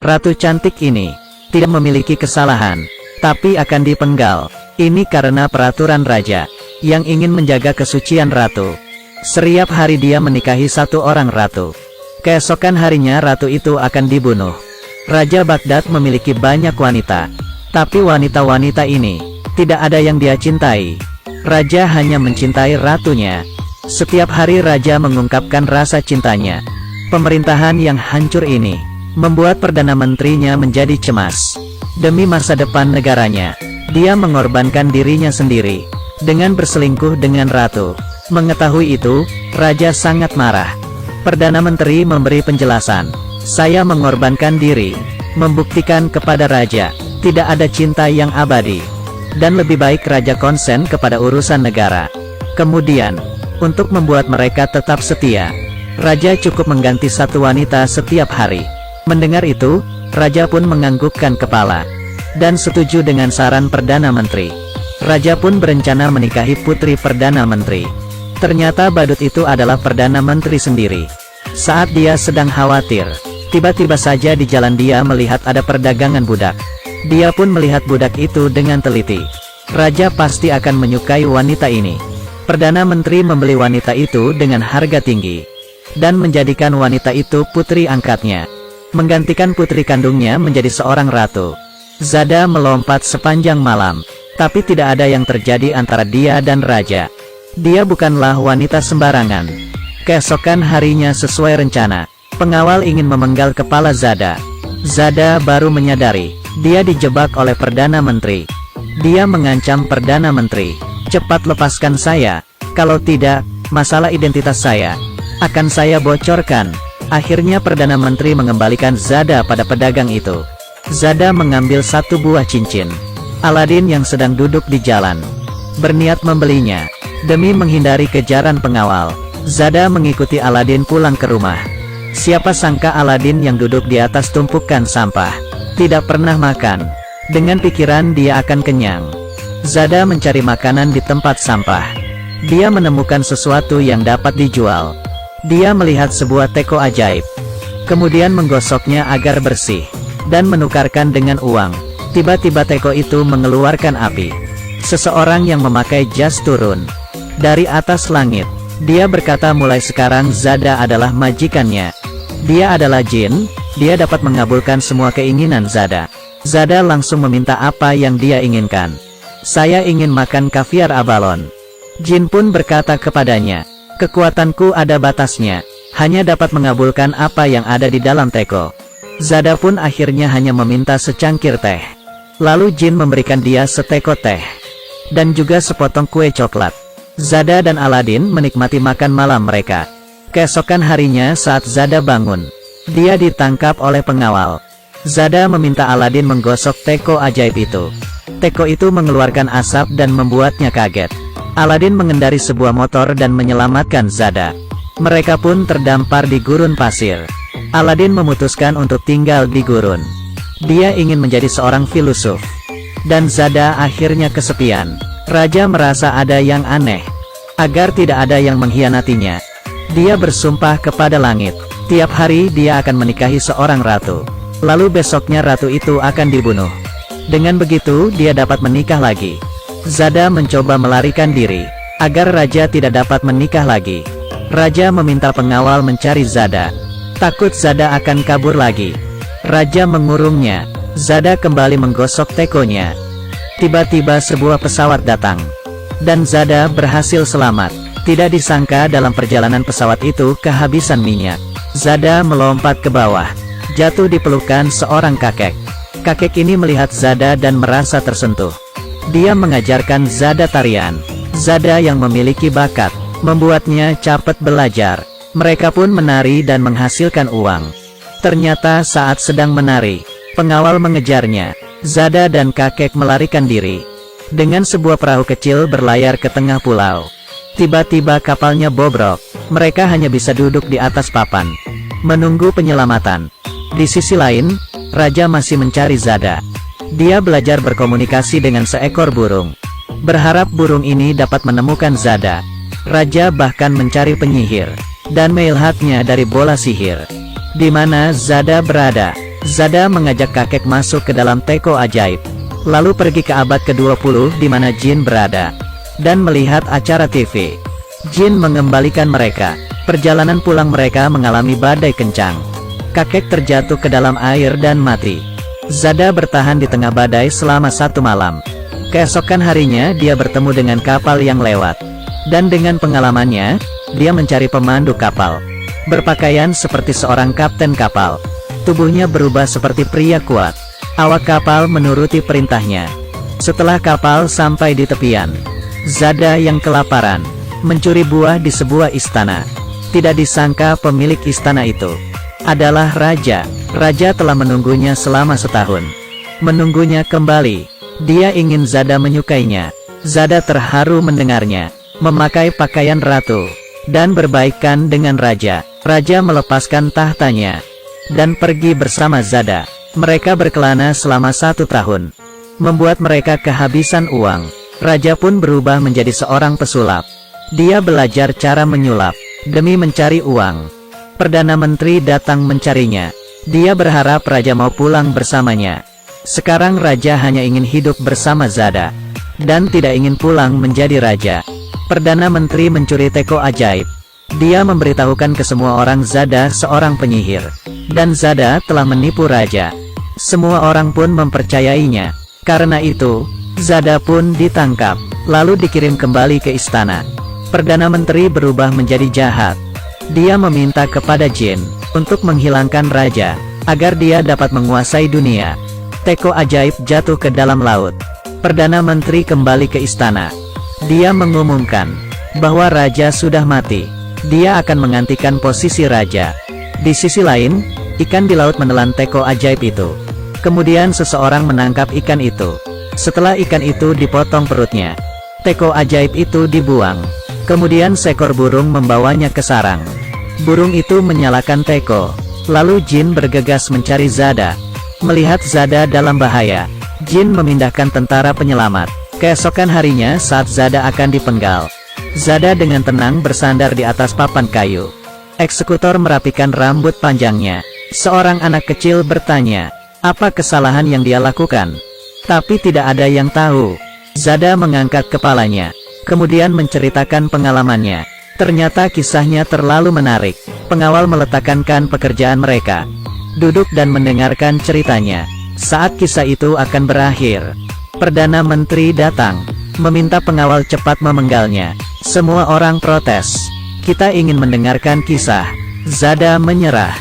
Ratu cantik ini tidak memiliki kesalahan, tapi akan dipenggal. Ini karena peraturan raja yang ingin menjaga kesucian ratu. Setiap hari dia menikahi satu orang ratu. Keesokan harinya ratu itu akan dibunuh. Raja Baghdad memiliki banyak wanita, tapi wanita-wanita ini tidak ada yang dia cintai. Raja hanya mencintai ratunya. Setiap hari raja mengungkapkan rasa cintanya. Pemerintahan yang hancur ini membuat Perdana Menterinya menjadi cemas. Demi masa depan negaranya, dia mengorbankan dirinya sendiri dengan berselingkuh dengan ratu. Mengetahui itu, raja sangat marah. Perdana Menteri memberi penjelasan. Saya mengorbankan diri, membuktikan kepada raja, tidak ada cinta yang abadi. Dan lebih baik raja konsen kepada urusan negara. Kemudian, untuk membuat mereka tetap setia, raja cukup mengganti satu wanita setiap hari. Mendengar itu, raja pun menganggukkan kepala dan setuju dengan saran Perdana Menteri. Raja pun berencana menikahi putri Perdana Menteri. Ternyata badut itu adalah Perdana Menteri sendiri. Saat dia sedang khawatir, tiba-tiba saja di jalan dia melihat ada perdagangan budak. Dia pun melihat budak itu dengan teliti. Raja pasti akan menyukai wanita ini. Perdana Menteri membeli wanita itu dengan harga tinggi dan menjadikan wanita itu putri angkatnya, menggantikan putri kandungnya menjadi seorang ratu. Zada melompat sepanjang malam, tapi tidak ada yang terjadi antara dia dan raja. Dia bukanlah wanita sembarangan. Keesokan harinya sesuai rencana, pengawal ingin memenggal kepala Zada. Zada baru menyadari, dia dijebak oleh Perdana Menteri. Dia mengancam Perdana Menteri, cepat lepaskan saya, kalau tidak, masalah identitas saya akan saya bocorkan. Akhirnya Perdana Menteri mengembalikan Zada pada pedagang itu. Zada mengambil satu buah cincin. Aladin yang sedang duduk di jalan berniat membelinya. Demi menghindari kejaran pengawal, Zada mengikuti Aladin pulang ke rumah. Siapa sangka Aladin yang duduk di atas tumpukan sampah tidak pernah makan. Dengan pikiran dia akan kenyang, Zada mencari makanan di tempat sampah. Dia menemukan sesuatu yang dapat dijual. Dia melihat sebuah teko ajaib, kemudian menggosoknya agar bersih, dan menukarkan dengan uang. Tiba-tiba teko itu mengeluarkan api. Seseorang yang memakai jas turun dari atas langit. Dia berkata mulai sekarang Zada adalah majikannya. Dia adalah jin, dia dapat mengabulkan semua keinginan Zada. Zada langsung meminta apa yang dia inginkan. Saya ingin makan kaviar abalon. Jin pun berkata kepadanya, kekuatanku ada batasnya, hanya dapat mengabulkan apa yang ada di dalam teko. Zada pun akhirnya hanya meminta secangkir teh. Lalu jin memberikan dia seteko teh, dan juga sepotong kue coklat. Zada dan Aladin menikmati makan malam mereka. Keesokan harinya saat Zada bangun, dia ditangkap oleh pengawal. Zada meminta Aladin menggosok teko ajaib itu. Teko itu mengeluarkan asap dan membuatnya kaget. Aladin mengendari sebuah motor dan menyelamatkan Zada. Mereka pun terdampar di gurun pasir. Aladin memutuskan untuk tinggal di gurun. Dia ingin menjadi seorang filosof. Dan Zada akhirnya kesepian. Raja merasa ada yang aneh. Agar tidak ada yang mengkhianatinya, dia bersumpah kepada langit. Tiap hari dia akan menikahi seorang ratu. Lalu besoknya ratu itu akan dibunuh. Dengan begitu dia dapat menikah lagi. Zada mencoba melarikan diri, agar raja tidak dapat menikah lagi. Raja meminta pengawal mencari Zada. Takut Zada akan kabur lagi. Raja mengurungnya. Zada kembali menggosok tekonya. Tiba-tiba sebuah pesawat datang. Dan Zada berhasil selamat. Tidak disangka dalam perjalanan pesawat itu kehabisan minyak. Zada melompat ke bawah, jatuh di pelukan seorang kakek. Kakek ini melihat Zada dan merasa tersentuh. Dia mengajarkan Zada tarian. Zada yang memiliki bakat, membuatnya cepat belajar. Mereka pun menari dan menghasilkan uang. Ternyata saat sedang menari, pengawal mengejarnya. Zada dan kakek melarikan diri. Dengan sebuah perahu kecil berlayar ke tengah pulau. Tiba-tiba kapalnya bobrok. Mereka hanya bisa duduk di atas papan, menunggu penyelamatan. Di sisi lain, raja masih mencari Zada. Dia belajar berkomunikasi dengan seekor burung, berharap burung ini dapat menemukan Zada. Raja bahkan mencari penyihir, dan melihatnya dari bola sihir. Di mana Zada berada? Zada mengajak kakek masuk ke dalam teko ajaib, lalu pergi ke abad ke-20 di mana Jin berada, dan melihat acara TV. Jin mengembalikan mereka. Perjalanan pulang mereka mengalami badai kencang. Kakek terjatuh ke dalam air dan mati. Zada bertahan di tengah badai selama 1 malam. Keesokan harinya dia bertemu dengan kapal yang lewat. Dan dengan pengalamannya, dia mencari pemandu kapal. Berpakaian seperti seorang kapten kapal. Tubuhnya berubah seperti pria kuat. Awak kapal menuruti perintahnya. Setelah kapal sampai di tepian, Zada yang kelaparan mencuri buah di sebuah istana. Tidak disangka pemilik istana itu adalah raja. Raja telah menunggunya selama setahun. Menunggunya kembali. Dia ingin Zada menyukainya. Zada terharu mendengarnya. Memakai pakaian ratu dan berbaikan dengan raja. Raja melepaskan tahtanya dan pergi bersama Zada. Mereka berkelana selama 1 tahun, membuat mereka kehabisan uang. Raja pun berubah menjadi seorang pesulap. Dia belajar cara menyulap demi mencari uang. Perdana Menteri datang mencarinya. Dia berharap raja mau pulang bersamanya. Sekarang raja hanya ingin hidup bersama Zada dan tidak ingin pulang menjadi raja. Perdana Menteri mencuri teko ajaib. Dia memberitahukan ke semua orang Zada seorang penyihir, dan Zada telah menipu raja. Semua orang pun mempercayainya. Karena itu, Zada pun ditangkap, lalu dikirim kembali ke istana. Perdana Menteri berubah menjadi jahat. Dia meminta kepada Jin untuk menghilangkan raja, agar dia dapat menguasai dunia. Teko ajaib jatuh ke dalam laut. Perdana Menteri kembali ke istana. Dia mengumumkan bahwa raja sudah mati. Dia akan menggantikan posisi raja. Di sisi lain, ikan di laut menelan teko ajaib itu. Kemudian seseorang menangkap ikan itu. Setelah ikan itu dipotong perutnya, teko ajaib itu dibuang. Kemudian seekor burung membawanya ke sarang. Burung itu menyalakan teko. Lalu Jin bergegas mencari Zada. Melihat Zada dalam bahaya, Jin memindahkan tentara penyelamat. Keesokan harinya saat Zada akan dipenggal, Zada dengan tenang bersandar di atas papan kayu. Eksekutor merapikan rambut panjangnya. Seorang anak kecil bertanya, apa kesalahan yang dia lakukan? Tapi tidak ada yang tahu. Zada mengangkat kepalanya, kemudian menceritakan pengalamannya. Ternyata kisahnya terlalu menarik. Pengawal meletakkan pekerjaan mereka, duduk dan mendengarkan ceritanya. Saat kisah itu akan berakhir, Perdana Menteri datang, meminta pengawal cepat memenggalnya. Semua orang protes. Kita ingin mendengarkan kisah. Zada menyerah.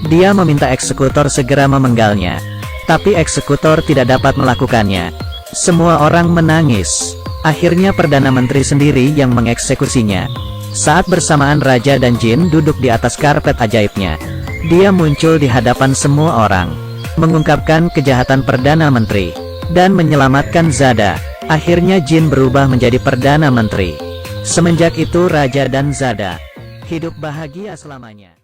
Dia meminta eksekutor segera memenggalnya. Tapi eksekutor tidak dapat melakukannya. Semua orang menangis. Akhirnya Perdana Menteri sendiri yang mengeksekusinya. Saat bersamaan Raja dan Jin duduk di atas karpet ajaibnya, dia muncul di hadapan semua orang, mengungkapkan kejahatan Perdana Menteri, dan menyelamatkan Zada. Akhirnya Jin berubah menjadi Perdana Menteri. Semenjak itu Raja dan Zada hidup bahagia selamanya.